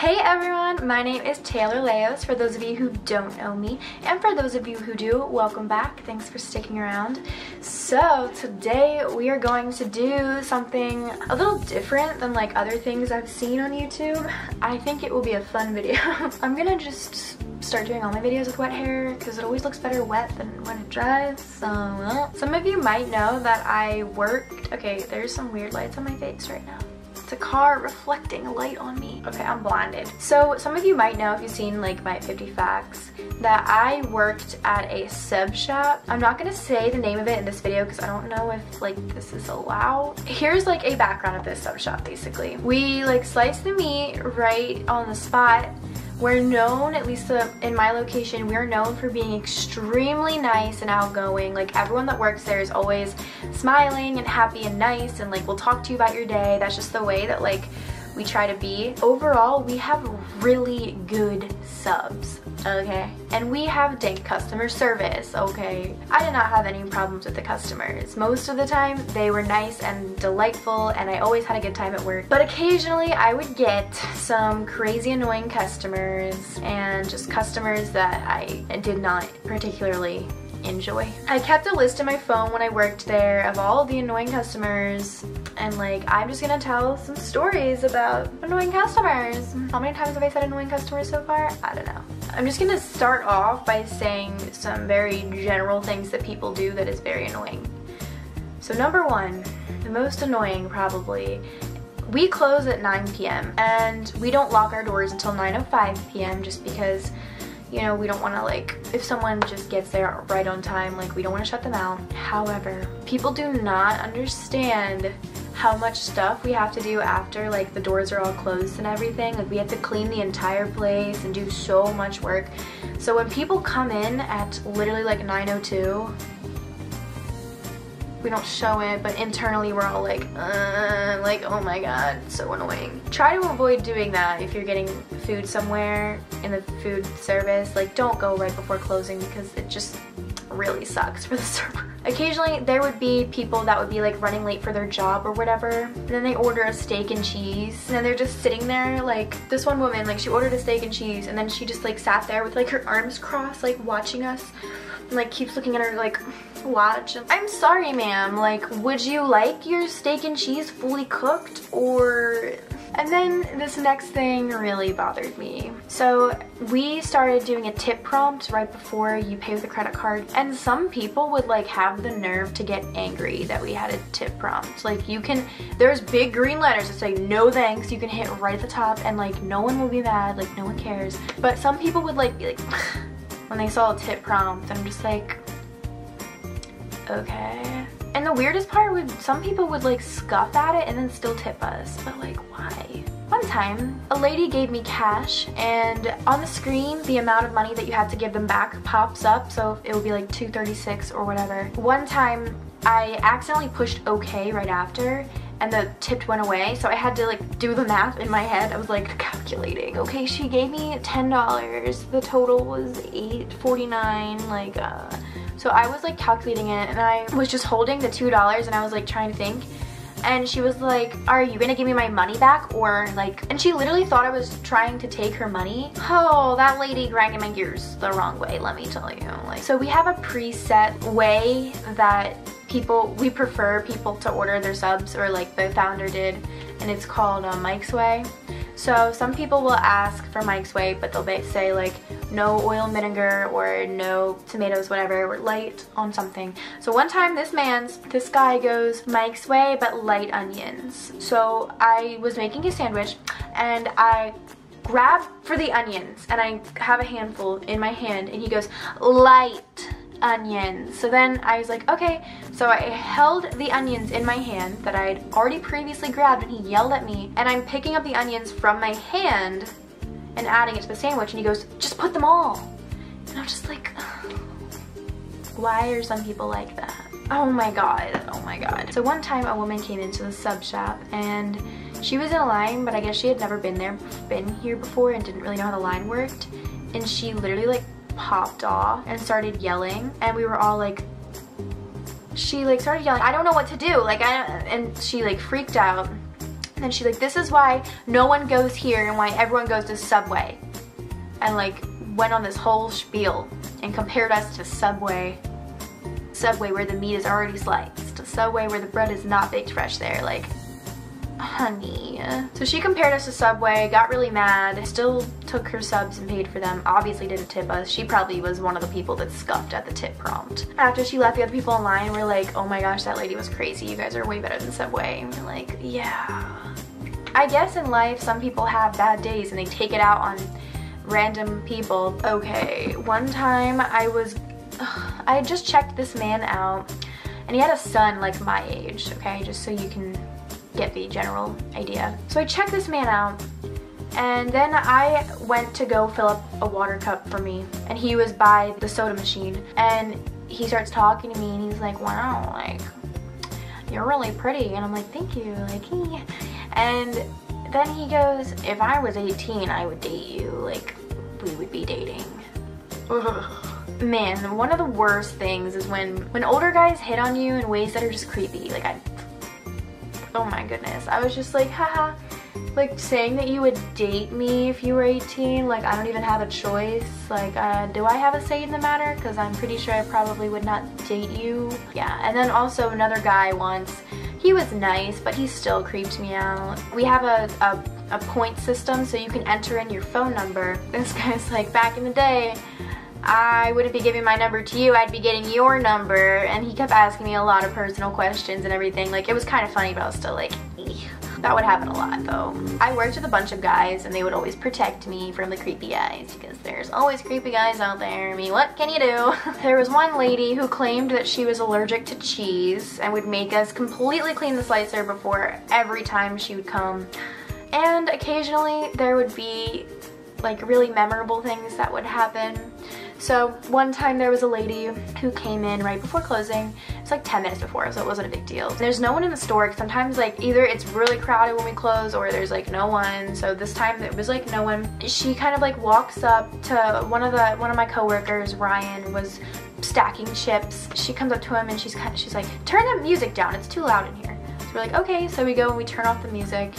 Hey everyone, my name is Taylor Laios, for those of you who don't know me, and for those of you who do, welcome back. Thanks for sticking around. So today we are going to do something a little different than like other things I've seen on YouTube. I think it will be a fun video. I'm gonna just start doing all my videos with wet hair because it always looks better wet than when it dries. So some of you might know that I worked, okay, there's some weird lights on my face right now. It's a car reflecting a light on me. Okay, I'm blinded. So some of you might know, if you've seen like my 50 facts, that I worked at a sub shop. I'm not gonna say the name of it in this video because I don't know if like this is allowed. Here's like a background of this sub shop basically. We like slice the meat right on the spot. We're known, at least in my location, we're known for being extremely nice and outgoing. Like everyone that works there is always smiling and happy and nice and like will talk to you about your day. That's just the way that like we try to be. Overall, we have really good subs, okay? And we have dank customer service, okay? I did not have any problems with the customers. Most of the time, they were nice and delightful, and I always had a good time at work. But occasionally, I would get some crazy annoying customers, and just customers that I did not particularly enjoy. I kept a list in my phone when I worked there of all the annoying customers, and like I'm just gonna tell some stories about annoying customers. How many times have I said annoying customers so far? I don't know. I'm just gonna start off by saying some very general things that people do that is very annoying. So number one, the most annoying probably, we close at 9 p.m. and we don't lock our doors until 9:05 p.m. just because, you know, we don't want to like, if someone just gets there right on time, like we don't want to shut them out. However, people do not understand how much stuff we have to do after like the doors are all closed and everything. Like we have to clean the entire place and do so much work. So when people come in at literally like 9:02, we don't show it, but internally we're all like oh my god, it's so annoying. Try to avoid doing that if you're getting food somewhere in the food service. Like don't go right before closing because it just really sucks for the server. Occasionally there would be people that would be like running late for their job or whatever, and then they order a steak and cheese, and then they're just sitting there. Like this one woman, like she ordered a steak and cheese, and then she just like sat there with like her arms crossed, like watching us, and like keeps looking at her like watch. I'm sorry ma'am, like would you like your steak and cheese fully cooked or... And then this next thing really bothered me. So we started doing a tip prompt right before you pay with a credit card, and some people would like have the nerve to get angry that we had a tip prompt. Like you can, there's big green letters that say no thanks, you can hit right at the top and like no one will be mad, like no one cares. But some people would like be like when they saw a tip prompt, and I'm just like, okay. And the weirdest part would, some people would like scoff at it and then still tip us, but like why? One time, a lady gave me cash, and on the screen, the amount of money that you have to give them back pops up, so it would be like $2.36 or whatever. One time, I accidentally pushed OK right after, and the tip went away, so I had to like do the math in my head. I was like calculating. Okay, she gave me $10. The total was $8.49. Like, so I was like calculating it, and I was just holding the $2, and I was like trying to think. And she was like, are you gonna give me my money back or like, and she literally thought I was trying to take her money. Oh, that lady grinding my gears the wrong way, let me tell you. Like, so we have a preset way that we prefer people to order their subs, or like the founder did, and it's called Mike's Way. So some people will ask for Mike's Way, but they'll say like no oil and vinegar or no tomatoes, whatever, or light on something. So one time this guy goes Mike's Way but light onions. So I was making a sandwich and I grab for the onions and I have a handful in my hand, and he goes light onions. So then I was like, okay. So I held the onions in my hand that I had already previously grabbed, and he yelled at me, and I'm picking up the onions from my hand and adding it to the sandwich, and he goes, just put them all. And I'm just like, why are some people like that? Oh my god, oh my god. So one time a woman came into the sub shop, and she was in a line, but I guess she had never been here before and didn't really know how the line worked, and she literally like popped off and started yelling, and we were all like, she like started yelling, I don't know what to do, like and she like freaked out, And then she's like, this is why no one goes here and why everyone goes to Subway. And like went on this whole spiel and compared us to Subway. Subway where the meat is already sliced. Subway where the bread is not baked fresh there. Like, honey. So she compared us to Subway, got really mad, still took her subs and paid for them, obviously didn't tip us. She probably was one of the people that scuffed at the tip prompt. After she left, the other people in line were like, oh my gosh, that lady was crazy, you guys are way better than Subway. And we're like, yeah. I guess in life some people have bad days and they take it out on random people. Okay, one time I had just checked this man out and he had a son like my age, okay, just so you can get the general idea. So I checked this man out and then I went to go fill up a water cup for me and he was by the soda machine and he starts talking to me and he's like, wow, like, you're really pretty. And I'm like, thank you, like, hey. And then he goes, if I was 18, I would date you, like, we would be dating. Ugh. Man, one of the worst things is when older guys hit on you in ways that are just creepy. Like, oh my goodness. I was just like, haha. Like, saying that you would date me if you were 18, like, I don't even have a choice. Like, do I have a say in the matter? Because I'm pretty sure I probably would not date you. Yeah, and then also another guy once, he was nice, but he still creeped me out. We have a point system, so you can enter in your phone number. This guy's like, back in the day, I wouldn't be giving my number to you, I'd be getting your number. And he kept asking me a lot of personal questions and everything. Like, it was kind of funny, but I was still like, eeh. That would happen a lot though. I worked with a bunch of guys and they would always protect me from the creepy guys because there's always creepy guys out there. I mean, what can you do? There was one lady who claimed that she was allergic to cheese and would make us completely clean the slicer before every time she would come. And occasionally there would be like really memorable things that would happen. So one time there was a lady who came in right before closing. It's like 10 minutes before, so it wasn't a big deal. There's no one in the store. Sometimes like either it's really crowded when we close or there's like no one. So this time there was like no one. She kind of like walks up to one of my coworkers, Ryan, was stacking chips. She comes up to him and she's like, turn the music down, it's too loud in here. So we're like, okay, so we go and we turn off the music.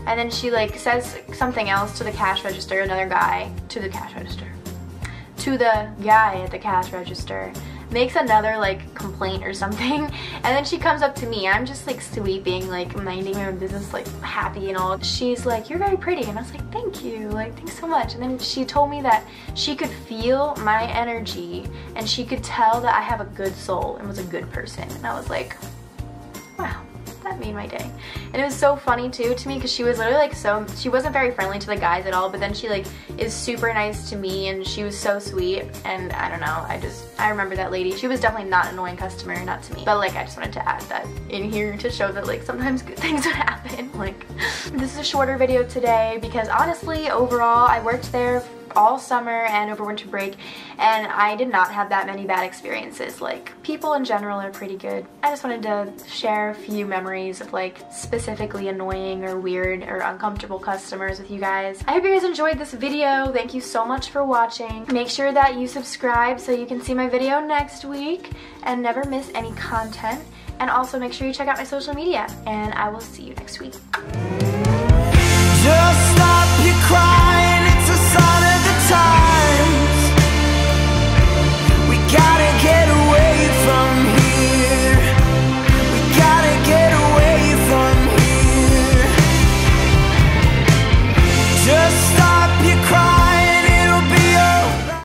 And then she like says something else to the cash register, another guy, to the cash register. To the guy at the cash register, makes another like complaint or something, and then she comes up to me. I'm just like sweeping, like minding my own business, like happy and all. She's like, you're very pretty, and I was like, thank you, like thanks so much. And then she told me that she could feel my energy and she could tell that I have a good soul and was a good person. And I was like, wow. That made my day. And it was so funny too to me because she was literally like she wasn't very friendly to the guys at all, but then she like is super nice to me and she was so sweet. And I don't know, I remember that lady. She was definitely not an annoying customer, not to me, but like I just wanted to add that in here to show that like sometimes good things would happen. Like, this is a shorter video today because honestly overall I worked there all summer and over winter break and I did not have that many bad experiences. Like, people in general are pretty good. I just wanted to share a few memories of like specifically annoying or weird or uncomfortable customers with you guys. I hope you guys enjoyed this video. Thank you so much for watching. Make sure that you subscribe so you can see my video next week and never miss any content. And also make sure you check out my social media and I will see you next week. Just stop your crying.